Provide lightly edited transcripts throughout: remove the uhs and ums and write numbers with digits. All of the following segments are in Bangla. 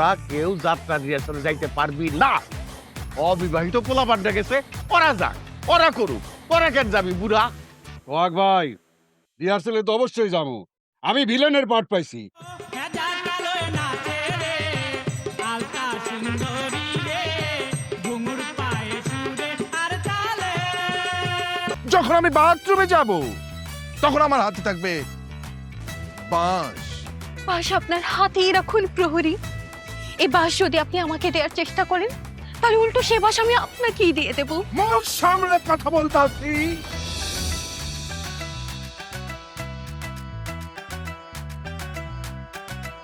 তোরা কেউ যাত্রা রিহার্সালে যাইতে পারবি না। অবিবাহিত পোলাপানটা গেছে, ওরা যাক, ওরা করুক, ওরা কেন যাবি বুড়া? সোহাগ ভাই, রিহার্সেলে তো অবশ্যই যাবো। আমি ভিলেনের পার্ট পাইছি। যখন আমি বাথরুমে যাব তখন আমার হাতে থাকবে বাঁশ। বাঁশ আপনার হাতেই রাখুন প্রহরী। এই বাঁশ যদি আপনি আমাকে দেওয়ার চেষ্টা করেন তাহলে উল্টো সে বাঁশ আমি আপনাকেই দিয়ে দেব। মুখ সামলে কথা বলতে আছি।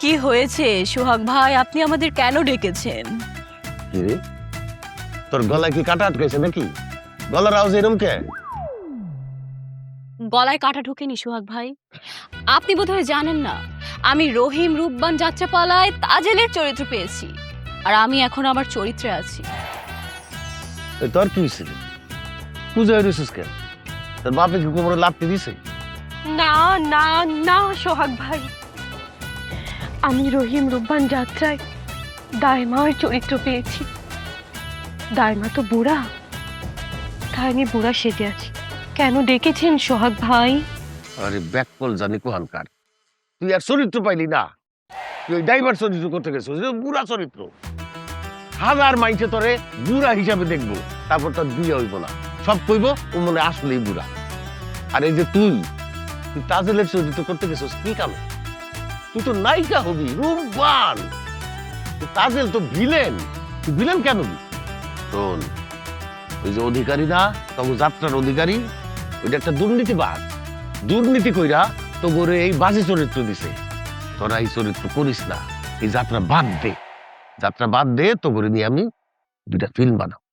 কি হয়েছে সোহাগ ভাই, আপনি আমাদের কেন ডেকেছেন? কিরে, তোর গলায় কি কাটা আটকেছে নাকি? গলার আওয়াজ এরকম কে? গলায় কাটা ঢোকেনি সোহাগ ভাই। আপনি বোধহয় জানেন না, আমি রহিম রূপবান যাত্রাপালায় তাজেলের চরিত্র পেয়েছি, আর আমি এখন আমার চরিত্রে আছি। তোর কি হয়েছিল? পূজা হয়েছিস কেন? তোর বাপে কি কোমরে লাফতে দিছে? না না না সোহাগ ভাই, আমি রহিম রূপবান যাত্রায় দাইমার চরিত্র পেয়েছি। দাইমা তো বুড়া, তাই আমি বুড়া সেজে আছি। কেন ডেকেছেন সোহাগ ভাই? আরে ব্যাককল জানি কোহানকার, তুই আর চরিত্র পাইলি না? তুই ওই ড্রাইভার চরিত্র করতে গেছিস, বুড়া চরিত্র। হাজার মাইন্ডে তোরে বুড়া হিসাবে দেখবো, তারপর তোর বিয়ে হইব না, সব কইব ও মনে আসলেই বুড়া। আর এই যে তুই তাজেলের চরিত্র করতে গেছিস কি কাম? তুই তো নায়িকা হবি, রূপবান। তাজেল তো ভিলেন, তুই ভিলেন কেন হবি? শোন, ওই যে অধিকারী না, তখন যাত্রার অধিকারী, ওইটা একটা দুর্নীতিবাজ। দুর্নীতি কইরা তো গড়ে এই বাজে চরিত্র দিছে। তোরা এই চরিত্র করিস না, এই যাত্রা বাদ দে। যাত্রা বাদ দে, তো করে নিয়ে আমি দুইটা ফিল্ম বানাবো।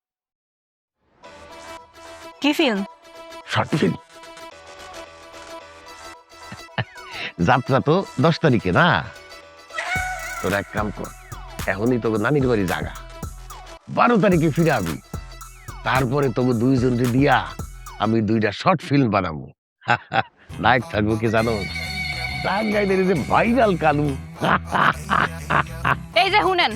কি ফিল্ম? Short film. যাত্রা তো 10 তারিখে না? তোরা এক কাম কর, এখনই তোকে নানির বাড়ি জাগা, 12 তারিখে ফিরে আবি। তারপরে তোকে দুইজনকে দিয়া আমি দুইটা শর্ট ফিল্ম বানাবো। নায়ক থাকবো কি জানো? টাঙ্গাইলের যে ভাইরাল কালু। এই যে শুনেন,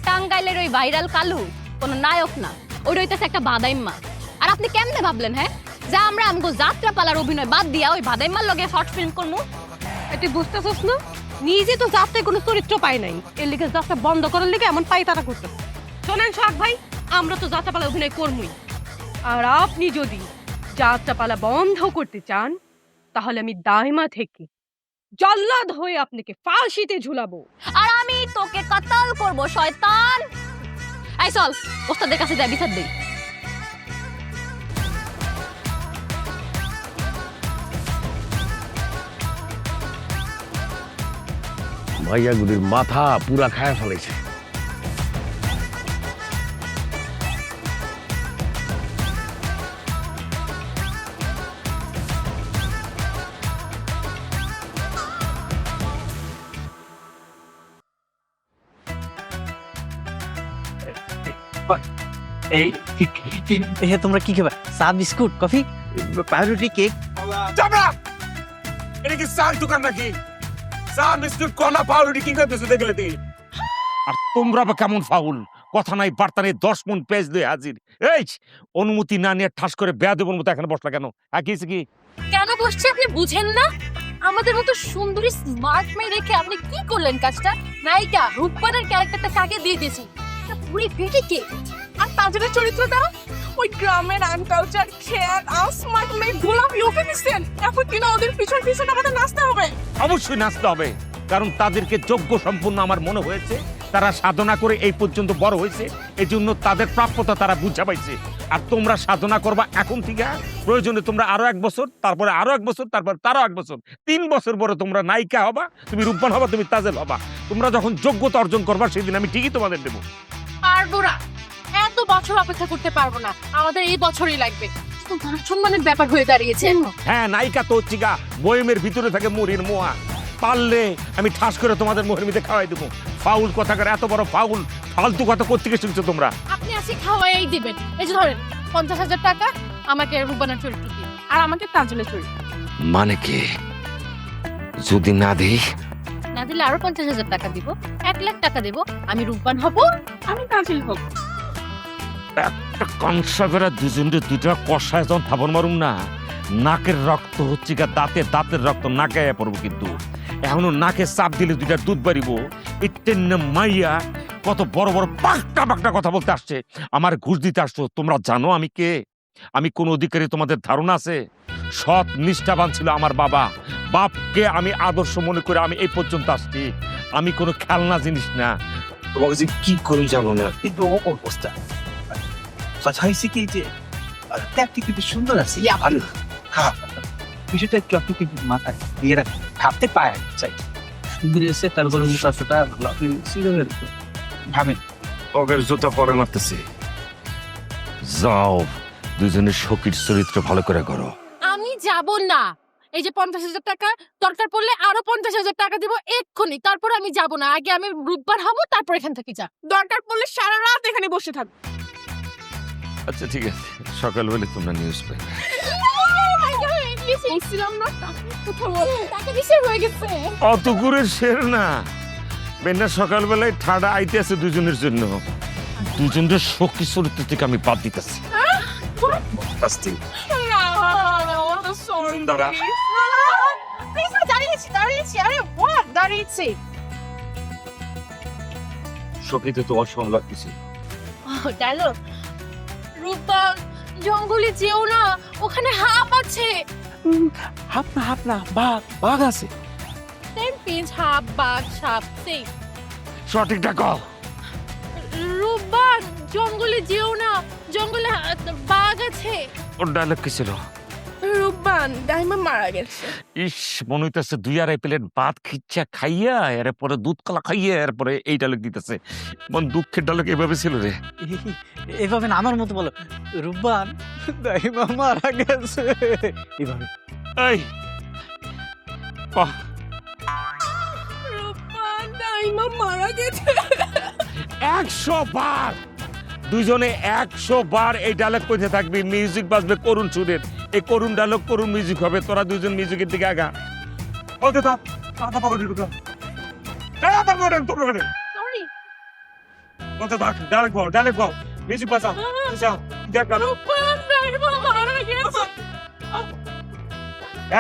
টাঙ্গাইলের ওই ভাইরাল কালু কোন নায়ক না, ওই রইতেছে একটা বাদাইম্মা। আর আপনি কেমনে ভাবলেন হ্যাঁ যে আমরা আমগো যাত্রাপালার অভিনয় বাদ দিয়া ওই বাদাইম্মার লগে শর্ট ফিল্ম করবো? তুই বুঝতেছস না, নিজে তো যাত্রায় কোনো চরিত্র পাই নাই, এর লিগে যাত্রা বন্ধ করার লিগে এমন পাইতারা করতেছে। শোনেন সোহাগ ভাই, আমরা তো যাত্রাপালা অভিনয় করবই, আর আপনি যদি যাত্রাপালা বন্ধ করতে চান তাহলে আমি দাইমা থেকে জল্লাদ হয়ে আপনাকে ফাঁসিতে ঝুলাবো, আর আমি তোকে কাতাল করব শয়তান। এই চল ওস্তাদের কাছে যাই, বিচার দেই। ভাইয়া গুলির মাথা পুরা খায়া ফেলাইছে। তোমরা কি খাবে? চা, বিস্কুট, কফি, পাউরুটি, কেক? যাবরা, এটা কি চার দোকান নাকি? চা বিস্কুট কোনা পাউরুটি কি করতেছ দেখলে তুই? আর তোমরা বা কেমন ফাউল, কথা নাই বার্তা নেই, 10 মন পেজ দিয়ে হাজির। এই অনুমতি না নিয়ে ঠাস করে বেয়া দেবর মতো এখানে বসলা কেন? কি কি কেন বসছে আপনি বুঝেন না? আমাদের মতো সুন্দরী স্মার্ট মেয়ে রেখে আপনি কি করলেন কাজটা? নায়িকা রূপবানের ক্যারেক্টারটা কাকে দিয়ে দিয়েছি? পুরি পেটে কে? আর তাজেলের চরিত্রটা ওই গ্রামের আনকালচার খেয়াল স্মার্ট মেয়ে গোলাপি ওকে দিচ্ছেন। এখন কিনা ওদের পিছন পিছন আমাদের নাচতে হবে। অবশ্যই নাচতে হবে, কারণ তাদেরকে যোগ্য সম্পূর্ণ আমার মনে হয়েছে। তারা সাধনা করে এই পর্যন্ত বড় হয়েছে, এজন্য তাদের প্রাপ্যতা তারা বুঝা পাইছে। আর তোমরা সাধনা করবা এখন থেকে, প্রয়োজনে তোমরা আরো 1 বছর, তারপরে আরো 1 বছর, তারপর তারও 1 বছর, 3 বছর পরে তোমরা নায়িকা হবা, তুমি রূপবান হবা, তুমি তাজেল হবা। তোমরা যখন যোগ্যতা অর্জন করবা সেদিন আমি ঠিকই তোমাদের দেবো। পারবো না, এত বছর অপেক্ষা করতে পারবো না, আমাদের এই বছরই লাগবে। তো সম্মানের ব্যাপার হয়ে দাঁড়িয়েছে। হ্যাঁ, নায়িকা তো হচ্ছে গা বয়েমের ভিতরে থাকে মুড়ির মোয়া। পারলে আমি ঠাস করে তোমাদের মুখের মধ্যে খাওয়াই দেবো। ফাউল কথা করে, এত বড় ফাউল ফালতু কথা করতে গিয়ে শুনছো তোমরা? আপনি আসি খাওয়াই দিবেন। এই যে ধরেন 50,000 টাকা আমাকে রূপবানের চরিত্র দিন, আর আমাকে তাজেলের চরিত্র। মানে কি? যদি না দেই? না দিলে আরো 50,000 টাকা দিব। 1 লাখ টাকা দেব, আমি রূপবান হব, আমি কাজল হব। একটা কনসাবেরা দুজনকে দুইটা কষায় যখন থাপন মারুম না, নাকের রক্ত হচ্ছে গা দাঁতের দাঁতের রক্ত নাকে আয়া পড়বো। কিন্তু এখনো নাকে চাপ দিলে দুইটা দুধ বাড়িব। ইটেন মাইয়া কত বড় বড় পাকটা পাকটা কথা বলতে আসছে, আমার ঘুষ দিতে আসছো। তোমরা জানো আমি কে? আমি কোন অধিকারী তোমাদের ধারণা আছে? সৎ নিষ্ঠাবান ছিল আমার বাবা। বাপকে আমি আদর্শ মনে করে আমি এই পর্যন্ত আসছি। আমি কোনো খেলনা জিনিস না। তোমাকে যে কি করে জানো না, কিন্তু অবস্থা কথা হয়েছে কি যে ট্যাকটি কিন্তু সুন্দর আছে, ভালো খারাপ বিষয়টা একটু আপনি কিন্তু মাথায় দিয়ে রাখেন, ভাবতে পারেন চাই সুন্দর এসে তারপরে মুসাফটা ভালো আপনি সিজনের ভাবেন। ওগের জুতা পরে মারতেছি। যাও, দুজনের শোকির চরিত্র ভালো করে করো। আমি যাব না। এই যে 50,000 টাকা দরকার পড়লে আরো 50,000 টাকা দিব এক্ষুনি, তারপর আমি যাব না। আগে আমি রূপবার হব, তারপর এখান থেকে যা। দরকার পড়লে সারা রাত এখানে বসে থাকবো। আচ্ছা ঠিক আছে, সকালবেলা তোমরা নিউজ পাই। বলছিলাম না টাকা দিছে হয়ে গেছে। অত করে শের না বেনা, সকালবেলায় ঠাডা আইতে আছে দুজনের জন্য। দুজনের শোকি চরিত্র থেকে আমি বাদ দিতেছি। সখীতে তো অসম্ভব লাগতেছে। রূপবান, জঙ্গলে যেও না, ওখানে হাপ আছে। হাপ না বাঘ আছে। পেঁচ, হাপ, বাঘ, সাপ, সেই। সঠিকটা কও। রূপবান, জঙ্গলে যেও না, জঙ্গলে বাঘ আছে। ওর ডায়লগ কি ছিল? রূপবান, ডাইমা মারা গেছে। ইস, মনে হইতেছে 2-2.5 প্লেট ভাত খিচ্ছা খাইয়া এরপরে দুধ কলা খাইয়া এরপরে এই ডায়লগ দিতেছে। মন দুঃখের ডায়লগ এভাবে ছিল রে। এভাবে না, আমার মতো বলো। রূপবান দাইমা মারা গেছে, এভাবে। এই রূপবান, ডাইমা মারা গেছে। 100 বার, দুজনে 100 বার এই ডায়লগ কইতে থাকবি। মিউজিক বাজবে করুণ সুরের। এই করুণ ডায়লগ করুণ মিউজিক হবে। তোরা দুজন মিউজিকের দিকে আগা। বলতে থাক, কথা পকড়ে ঢুকা। কথা পকড়ে তোমরা। সরি। বলতে থাক, ডায়লগ বল, মিউজিক বাজাও। যাও, দেখ না। রূপবান, ডাইমা মারা গেছে।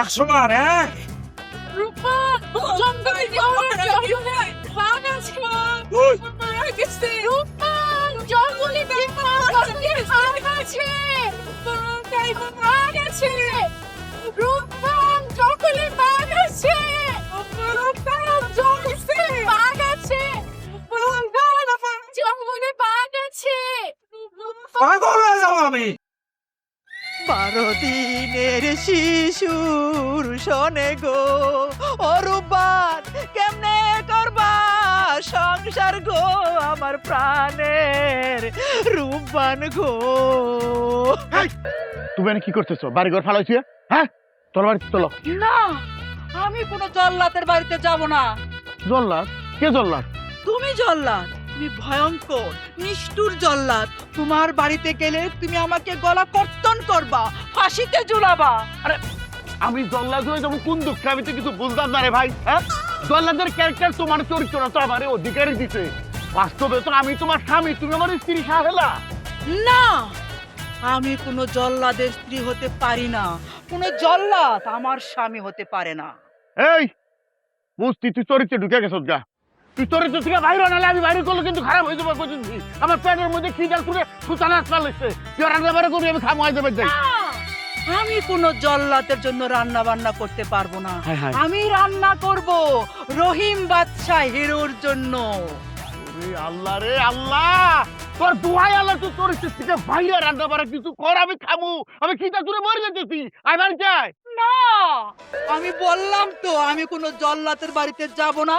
100 বার, এক। রূপবান, জঙ্গলে যেও না, জঙ্গলে বাঘ আছে। দুই। মারা গেছে। রূপবান, জঙ্গলে যেও না, জঙ্গলে বাঘ আছে। রূপবান, ডাইমা মারা গেছে। রূপবান, জঙ্গলে বাঘ আছে। রূপবান, জঙ্গলে বাঘ আছে। রূপবান, জঙ্গলে বাঘ আছে। পাগল হয়ে যাবো আমি। 12 দিনের শিশুর শোনে গো, ও রূপবান কেমনে করবা সংসার গো, আমার প্রাণের রূপবান গো। তুমি এখানে কি করতেছো? বাড়িঘর ফালাইছি? হ্যাঁ, তোর বাড়িতে চলো। না, আমি কোনো জল্লাদের বাড়িতে যাব না। জল্লাদ? কে জল্লাদ? তুমি জল্লাদ, তুমি ভয়ঙ্কর নিষ্ঠুর জল্লাদ। তোমার বাড়িতে গেলে তুমি আমাকে গলা কর্তন করবা, ফাঁসিতে ঝুলাবা। আমি জল্লাদ হয়ে যাবো কোন দুঃখে? আমি তো কিছু বুঝলাম না রে ভাই। হ্যাঁ, জল্লাদের ক্যারেক্টার তোমার চরিত্র তো আমার অধিকারী দিতে। বাস্তবে তো আমি তোমার স্বামী, তুমি আমার স্ত্রী সাহেলা। না, আমি কোনো জল্লাদের স্ত্রী হতে পারি না। কোনো জল্লাদ আমার স্বামী হতে পারে না। এই বুঝতি, তুই চরিত্রে ঢুকে গেছ গা। তুই চরিত্র থেকে বাইরে নালে আমি বাইরে করলে কিন্তু খারাপ হয়ে যাবো। আমার পেটের মধ্যে খিদার করে সুতানা চালাচ্ছে। তুই রান্না বাড়া করবি, আমি খামো হয়ে যাবে। আমি কোনো জল্লাদের জন্য রান্না বান্না করতে পারবো না। হায় হায়। আমি রান্না করব রহিম বাদশাহ হিরোর জন্য। আল্লাহ রে আল্লাহ, তোর দুহাই আল্লাহ, তুই চরিত্র থেকে বাইরে রান্না বাড়া কিছু কর, আমি খামু। আমি খিদা করে মরে যেতেছি। আয় বাড়ি যাই। না, আমি বললাম তো আমি কোনো জল্লাদের বাড়িতে যাব না,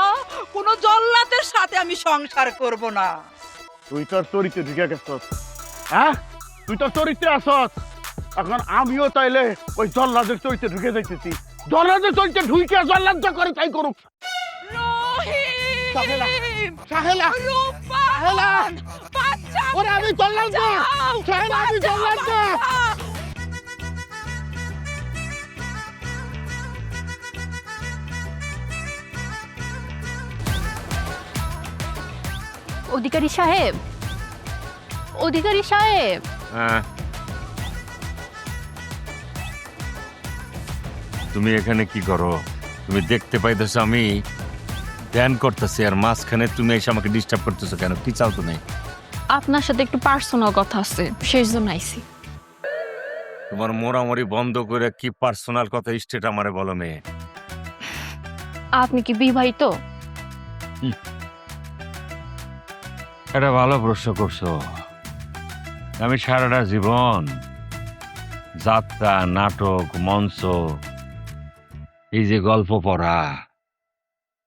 কোনো জল্লাদের সাথে আমি সংসার করব না। তুই তোর চরিত্রে ঢুকে গেছস। হ্যাঁ, তুই তোর চরিত্রে আসস। এখন আমিও তাইলে ওই জল্লাদের চরিত্রে ঢুকে যাইতেছি। জল্লাদের চরিত্রে ঢুকে জল্লাদ যা করে তাই করুক। সাহেলা, সাহেলা, রূপবান, বাচ্চা, ওরে আমি জল্লাদ না। সাহেলা, আমি জল্লাদ না। অধিকারী সাহেব, অধিকারী সাহেব, হ্যাঁ, তুমি এখানে কি করো? তুমি দেখতে পাইতেছো আমি ধ্যান করতেছি, আর মাঝখানে তুমি এসে আমাকে ডিস্টার্ব করতেছো কেন? কি চাও তুমি? আপনার সাথে একটু পার্সোনাল কথা আছে, সেই জন্য আইছি। তোমার মোড়ামুড়ি বন্ধ করে কি পার্সোনাল কথা স্টেট আমারে বলো মেয়ে। আপনি কি বিবাহিত? এটা ভালো প্রশ্ন করছো। আমি সারাটা জীবন যাত্রা, নাটক, মঞ্চ, এই যে গল্প পড়া,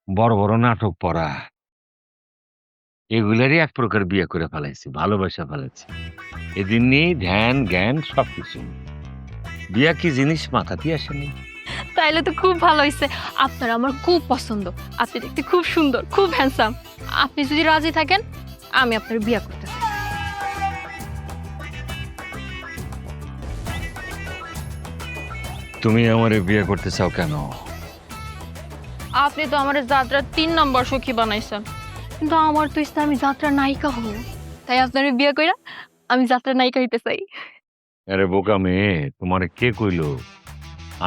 বড় বড় নাটক পড়া, এগুলারই এক প্রকার বিয়ে করে ফেলাইছি, ভালোবাসা ফেলাইছি। এদিন নিয়ে ধ্যান জ্ঞান সবকিছু। বিয়া কি জিনিস মাথাতে আসেনি। তাইলে তো খুব ভালো হয়েছে। আপনার আমার খুব পছন্দ। আপনি দেখতে খুব সুন্দর, খুব হ্যান্ডসাম। আপনি যদি রাজি থাকেন, আমি আপনার বিয়ে করতে চাই। তুমি আমারে বিয়ে করতে চাও কেন? আপনি তো আমার যাত্রার 3 নম্বর সখী বানাইছেন, কিন্তু আমার তো ইচ্ছা আমি যাত্রার নায়িকা হব। তাই আপনার বিয়ে কইরা আমি যাত্রার নায়িকা হইতে চাই। আরে বোকা মেয়ে, তোমারে কে কইলো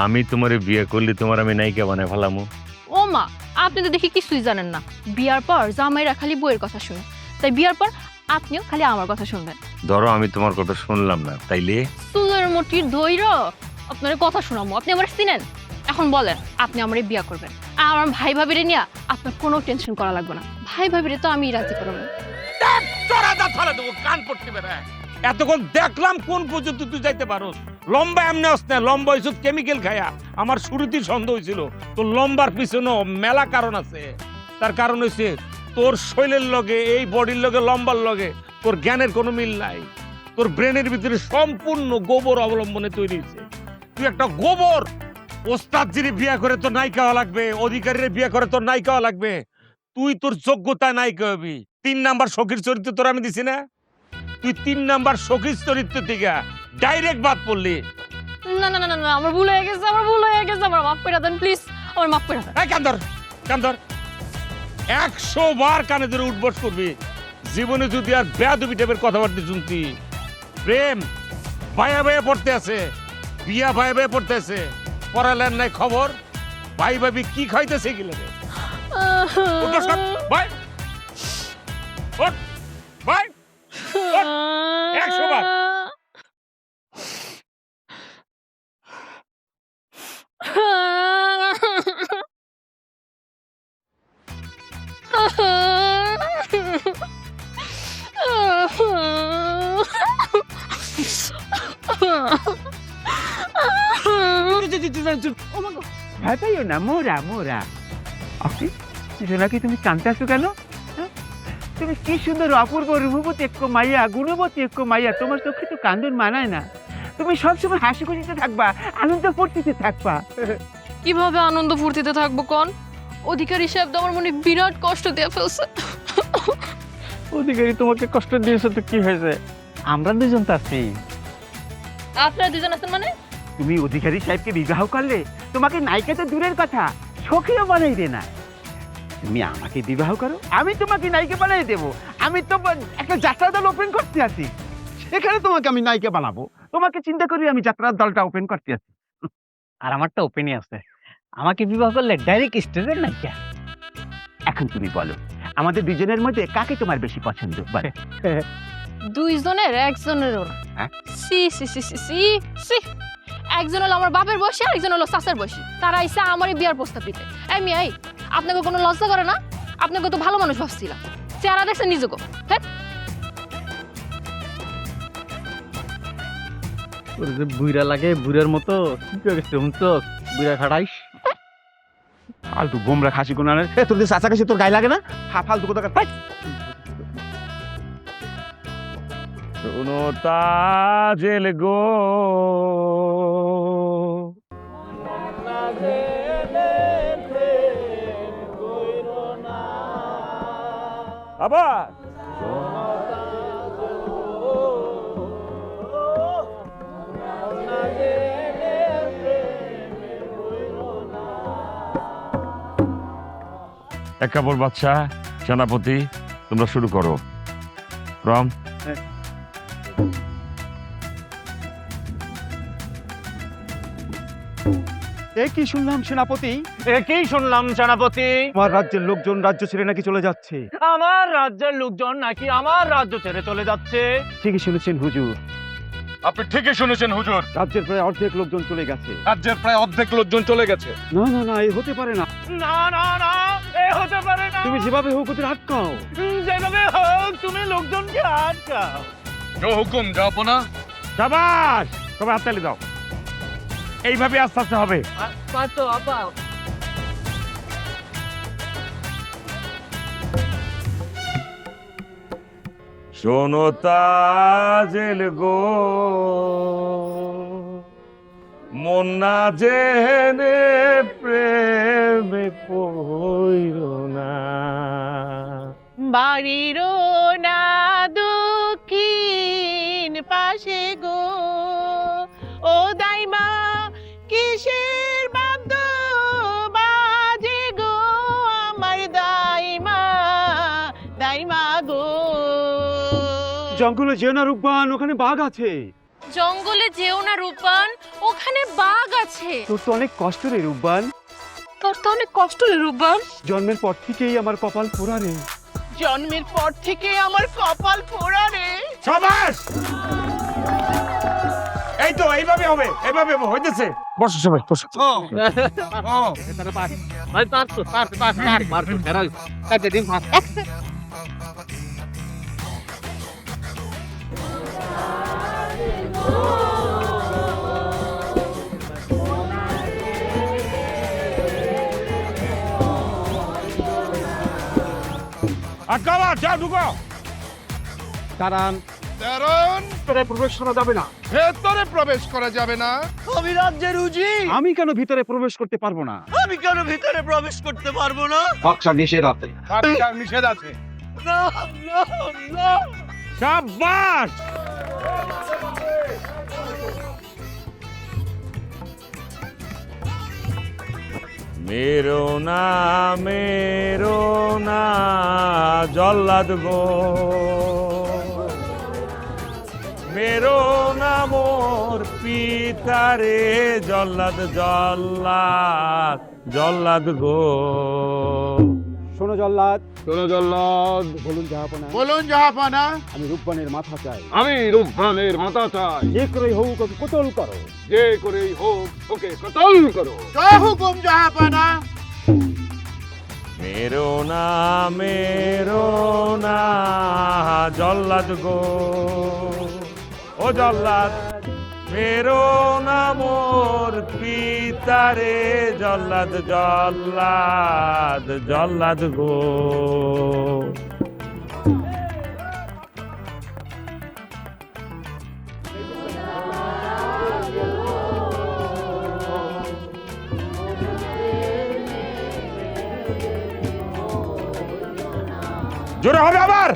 আমি তোমারে বিয়ে করলে তোমার আমি নায়িকা বানায় ফেলামু? ও মা, আপনি তো দেখি কিছুই জানেন না। বিয়ার পর জামাইরা খালি বউয়ের কথা শুনে, তাই বিয়ার পর আপনিও খালি আমার কথা শুনবেন। ধরো আমি তোমার কথা শুনলাম না, তাইলে? চুলের মুঠির ধৈর্য আপনার কথা শোনাবো। আপনি আমার চিনেন? এখন বলেন আপনি আমারে বিয়া করবেন, আর আমার ভাই ভাবিরে নিয়ে আপনার কোনো টেনশন করা লাগবে না। ভাই ভাবিরে তো আমি রাজি করাবো। কান পড়তে বেড়া এতক্ষণ দেখলাম কোন পর্যন্ত তুই যাইতে পারো। লম্বা এমনি আসতে লম্বা হয়েছ কেমিক্যাল খায়া। আমার শুরুতেই সন্দেহ হয়েছিল তোর লম্বার পিছনে মেলা কারণ আছে। তার কারণ হয়েছে তোর শৈলের লগে, এই বডির লগে, লম্বার লগে তোর জ্ঞানের কোনো মিল নাই। তোর ব্রেনের ভিতরে সম্পূর্ণ গোবর অবলম্বনে তৈরি হয়েছে। তুই একটা গোবর। ওস্তাদজির বিয়া করে তোর নায়িকা হওয়া লাগবে, অধিকারীর বিয়া করে তোর নায়িকা হওয়া লাগবে। তুই তোর যোগ্যতায় নায়িকা হবি। 3 নাম্বার সখীর চরিত্র তোর আমি দিছি না? তুই 3 নাম্বার সখীর চরিত্র থেকে ডাইরেক্ট বাদ পড়লি। না না না না, আমার ভুল হয়ে গেছে, আমার ভুল হয়ে গেছে। আমার মাফ করে দেন প্লিজ, আমার মাফ করে দেন। এই কান্দর কান্দর 100 বার কানে ধরে উঠবস করবি। জীবনে যদি আর বেয়াদবি টাইপের কথাবার্তা শুনতি। প্রেম ভাইয়া ভাইয়া পড়তে আছে, বিয়া ভাইয়া ভাইয়া পড়তে আছে, পড়ালেন নাই খবর। ভাই ভাবি কি খাইতেছে গেলে রে? উঠো সব ভাই, ওঠ ভাই, ওঠ 100 বার। ভয় পাইও না, মোরা মোরা। নাকি তুমি কানতে আসো কেন? হ্যাঁ? তুমি কি সুন্দর অপূর্ব রূপবতী এক মাইয়া, গুণবতী এক মাইয়া, তোমার চোখে তো কান্দন মানায় না। তুমি সবসময় হাসি খুশিতে থাকবা, আনন্দ ফুর্তিতে থাকবা। কিভাবে আনন্দ ফুর্তিতে থাকবো কোন? অধিকারী সাহেব তো আমার মনে বিরাট কষ্ট দিয়ে ফেলছে। অধিকারী তোমাকে কষ্ট দিয়েছে তো কি হয়েছে? আমরা দুজন তো আছি। আপনারা দুজন আছেন মানে? তুমি অধিকারী সাহেবকে বিবাহ করলে তোমাকে নায়িকা তো দূরের কথা, সখীও বানাইবে না। তুমি আমাকে বিবাহ করো, আমি তোমাকে নায়িকা বানাই দেবো। আমি তো একটা যাত্রা দল ওপেন করতে আছি, সেখানে তোমাকে আমি নায়িকা বানাবো। তোমাকে চিন্তা করি আমি যাত্রার দলটা ওপেন করতে আছি। আর আমারটা ওপেনই আছে, আমাকে বিবাহ করলে ডাইরেক্ট স্টেজের নায়িকা। এখন তুমি বলো, আমাদের দুজনের মধ্যে কাকে তোমার বেশি পছন্দ? বলো। দুইজনের একজনেরও না। হ্যাঁ? সি সি সি সি সি সি। একজন হলো আমার বাপের বয়সী, আর একজন হলো চাচার বয়সী। তারা আইসা আমারই বিয়ার প্রস্তাব দিতে। এই আপনাকে কোনো লজ্জা করে না? আপনাকে তো ভালো মানুষ ভাবছিলাম, চেহারা দেখছেন নিজেকে। হ্যাঁ, ওর যে বুইরা লাগে, বুইরার মতো কি করে গেছে হুমচক, বুইরা খাড়াইস। ফালতু গোমরা খাসি গুনানের, তোর যে চাচা কাছে তোর গায়ে লাগে না? ফালতু কথা। শোনো তাজেল গো, আবার এক কাপড় বাচ্চা, সেনাপতি, তোমরা শুরু করো। রম, কি শুনলাম সেনাপতি? কি শুনলাম সেনাপতি? আমার রাজ্যের লোকজন রাজ্য ছেড়ে নাকি চলে যাচ্ছে। আমার রাজ্যের লোকজন নাকি আমার রাজ্য ছেড়ে চলে যাচ্ছে। ঠিকই শুনেছেন হুজুর, আপনি ঠিকই শুনেছেন হুজুর, রাজ্যের প্রায় অর্ধেক লোকজন চলে গেছে। রাজ্যের প্রায় অর্ধেক লোকজন চলে গেছে। না না না, এই হতে পারে না। না না না, এ হতে পারে না। তুমি যেভাবে হোক ওদের আটকাও। যেভাবে হোক তুমি লোকজনকে আটকাও। জো হুকুম জাহাপনা। শাবাশ, সবাই হাততালি দাও। এইভাবে আস্তে আস্তে হবে। পাতো আপা শোনো তাজেল গো, মন না জেনে প্রেমে পড়িল না। বাড়ির না দক্ষিণ পাশে গো, ও দাইমা কিসের বাদ্য বাজে গো, আমার দাইমা দাইমা গো। জঙ্গলে যেও না রূপবান, ওখানে বাঘ আছে। জঙ্গলে যেও না রূপান, ওখানে বাঘ আছে। তোর তো অনেক কষ্ট রে রূপবান, তোর তো অনেক কষ্ট রে রূপান। জন্মের পর থেকেই আমার কপাল পোড়া রে। জন্মের পর থেকে আমার কপাল পোড়া রে। শাবাশ, এই তো এইভাবে হবে, এইভাবে হইতেছে। বসো সবাই, বসো। আটকাওয়া, যা ঢুকো। দাঁড়ান, ভেতরে প্রবেশ করা যাবে না। ভেতরে প্রবেশ করা যাবে না। আমি রাজ্যের উজি, আমি কেন ভিতরে প্রবেশ করতে পারবো না? আমি কেন ভিতরে প্রবেশ করতে পারবো না? বাদশা নিষেধ আছে। বাদশা নিষেধ আছে। না না না। শাবাশ, মেরো না জল্লাদ গো, মেরো না মোর পিতারে জল্লাদ জল্লাদ জল্লাদ গো। শোনো জল্লাদ, শোনো জল্লাদ, বলুন জাহাপনা, বলুন জাহাপনা। আমি রূপবানের মাথা চাই। আমি রূপবানের মাথা চাই। যে করে হোক ওকে কতল করো। যে করেই হোক ওকে কতল করো। হুকুম জাহাপনা। মেরো না জল্লাদ গো, ও জল্লাদ, মেরো না মোর পিতারে জল্লাদ জল্লাদ জল্লাদ গো। জোরে হবে আবার।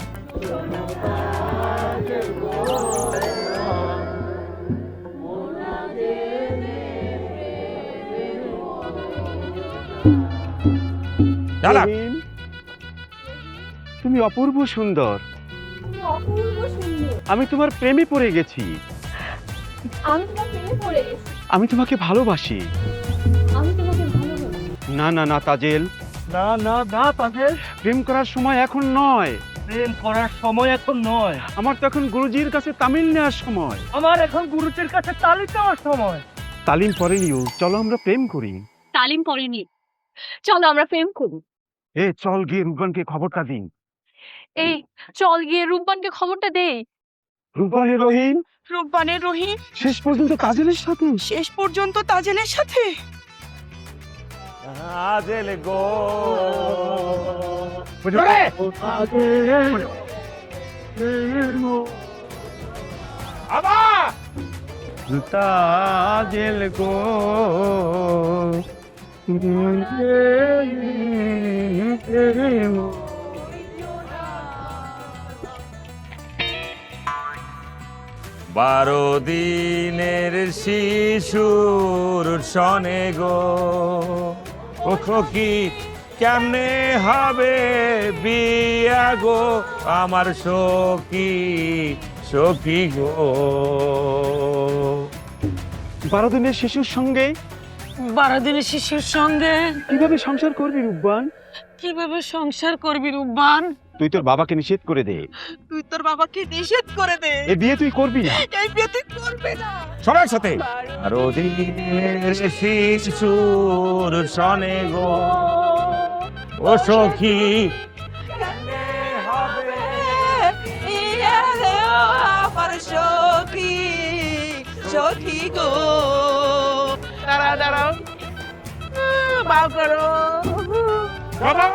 রহিম, তুমি অপূর্ব সুন্দর। আমি তোমার প্রেমে পড়ে গেছি। আমি তোমাকে ভালোবাসি। না না না তাজেল, না না না, তাদের প্রেম করার সময় এখন নয়। প্রেম করার সময় এখন নয়। আমার তো এখন গুরুজির কাছে তামিল নেওয়ার সময়। আমার এখন গুরুজির কাছে তালিম দেওয়ার সময়। তালিম পরেনিও, চলো আমরা প্রেম করি। তালিম পড়েনি, চলো আমরা প্রেম করি। এ চল গিয়ে রূপবানকে খবরটা দিন। এই চল গিয়ে রূপবানকে খবরটা দেই। রূপবানের রহিম রূপবানের রহিম শেষ পর্যন্ত তাজেলের সাথে। শেষ পর্যন্ত তাজেলের সাথে। আজেল গো, আবার তাজেল গো, বারো দিনের শিশুর সনে গো, ও কি কেমনে হবে বিয়া গো আমার সখী সখী গো। 12 দিনের শিশুর সঙ্গে 12 দিনের শিশুর সঙ্গে কিভাবে সংসার করবি রূপবান? কিভাবে সংসার করবি রূপবান? তুই তোর বাবাকে নিষেধ করে দে, তুই তোর বাবাকে নিষেধ করে দে। এ বিয়ে তুই করবি না। এই বিয়ে তুই করবি না। সবাই সাথে আরো দিনের শিশুর সনে গো ও সখী আমার সখী সখী গো। দাঁড়াও বাউ করো। বাবা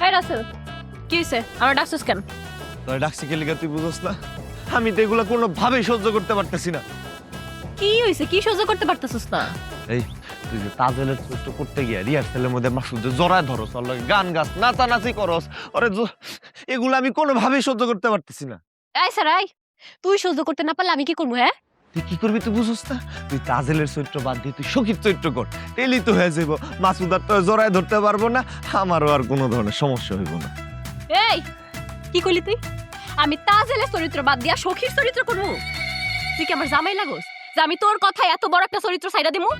এই রাসেল কি হইছে আমার ডাকছিস কেন? তোর ডাকছি কে লিগা তুই বুঝছ না? আমি তো এগুলা কোনোভাবেই সহ্য করতে পারতেছি না। কি হইছে কি সহ্য করতে পারতেছিস না? এই তুই যে তাজেলের চরিত্র করতে গিয়া রিহার্সেলের মধ্যে মাসুদে জড়ায় ধরস, ওর লগে গান গাছ নাচানাচি করস, ওরে এগুলো আমি কোনোভাবেই সহ্য করতে পারতেছি না। এই স্যার এই তুই সহ্য করতে না পারলে আমি কি করবো? হ্যাঁ তুই কি করবি তুই বুঝছ না? তুই তাজেলের চরিত্র বাদ দিয়ে তুই সখীর চরিত্র কর, তেলি তো হয়ে যাবো। মাসুদ আর তো জড়ায় ধরতে পারবো না, আমারও আর কোনো ধরনের সমস্যা হইব না। এই কি কইলি তুই? আমি তাজেলের চরিত্র বাদ দিয়া সখীর চরিত্র করবো? তুই কি আমার জামাই লাগোস যে আমি তোর কথায় এত বড় একটা চরিত্র ছাইড়া দিমু?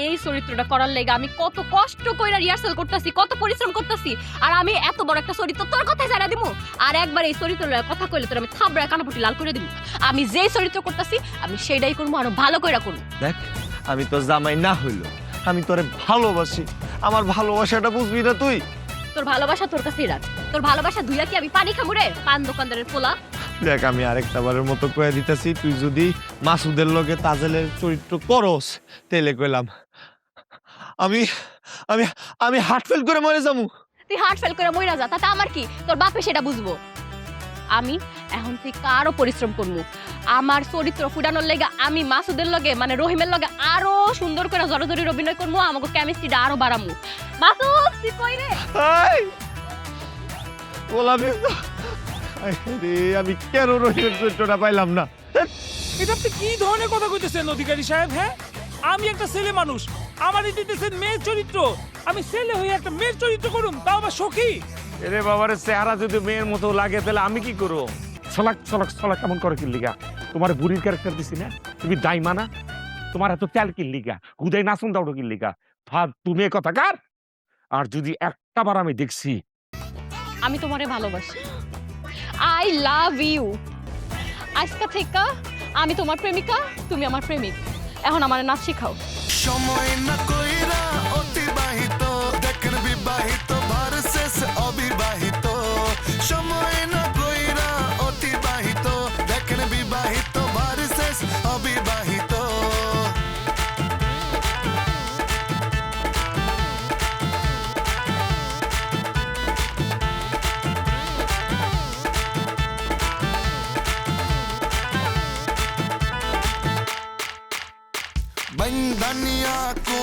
এই চরিত্রটা করার লাগি আমি কত কষ্ট কইরা রিহার্সাল করতেছি, কত পরিশ্রম করতেছি, আর আমি এত বড় একটা চরিত্র তোর কথায় ছাইড়া দিমু? আর একবার এই চরিত্র লইয়া কথা কইলে তোর আমি থাবড়া কানাপটি লাল করে দিমু। আমি যেই চরিত্র করতেছি আমি সেইটাই করবো, আরো ভালো কইরা করবো। দেখ, আমি তোর জামাই না হইলো, আমি তোরে ভালোবাসি। আমার ভালোবাসাটা বুঝবি না তুই? তোর ভালোবাসা তোর কাছেই রাখ। তোর ভালোবাসা ধুইয়া কি আমি পানি খামু রে পান দোকানদারের পোলা? দেখ, আমি আরেকটা বারের মতো কয়ে দিতেছি, তুই যদি মাসুদের লগে তাজেলের চরিত্র করস তাইলে কইলাম আমি আমি আমি হার্ট ফেল করে মরে যাবো। তুই হার্ট ফেল করে মইরা যা, তাতে আমার কি? তোর বাপে সেটা বুঝবো। আমি এখন থেকে আরো পরিশ্রম করবো। আমার চরিত্র ফুটানোর লেগে আমি মাসুদের লগে মানে রহিমের লগে আরো সুন্দর করে জড়জড়ির অভিনয় করবো, আমাকে কেমিস্ট্রিটা আরো বাড়ামু। মাসুদ তুই কই রে? বলাবি রে, আমি কেন রহিমের চরিত্রটা পাইলাম না? এটা আপনি কি ধরনের কথা কইতেছেন অধিকারী সাহেব? হ্যাঁ, আমি একটা ছেলে মানুষ, আমারই দিতেছেন মেয়ের চরিত্র। আমি ছেলে হয়ে একটা মেয়ের চরিত্র করুন, তাও আবার সখী। এরে বাবারে চেহারা যদি মেয়ের মতো লাগে তাহলে আমি কি করবো? ছলাক ছলাক ছলাক কেমন করে কি লিগা? তোমার বুড়ির ক্যারেক্টার দিছি না? তুমি দাইমা না? তোমার এত তেল কি লিগা? হুদাই নাচুন দাউড়ো কি লিগা? ভাব তুমি এ কথা কার? আর যদি একটা বার আমি দেখছি আমি তোমারে ভালোবাসি, আই লাভ ইউ। আজকে থেকে আমি তোমার প্রেমিকা, তুমি আমার প্রেমিক। এখন আমার নাচ শিখাও। সময় না কইরা অতিবাহিত, দেখেন বিবাহিত ভার্সেস অবিবাহিত। সময় না কইরা অতিবাহিত, দেখেন বিবাহিত ভার্সেস অবিবাহিত। बंधनिया को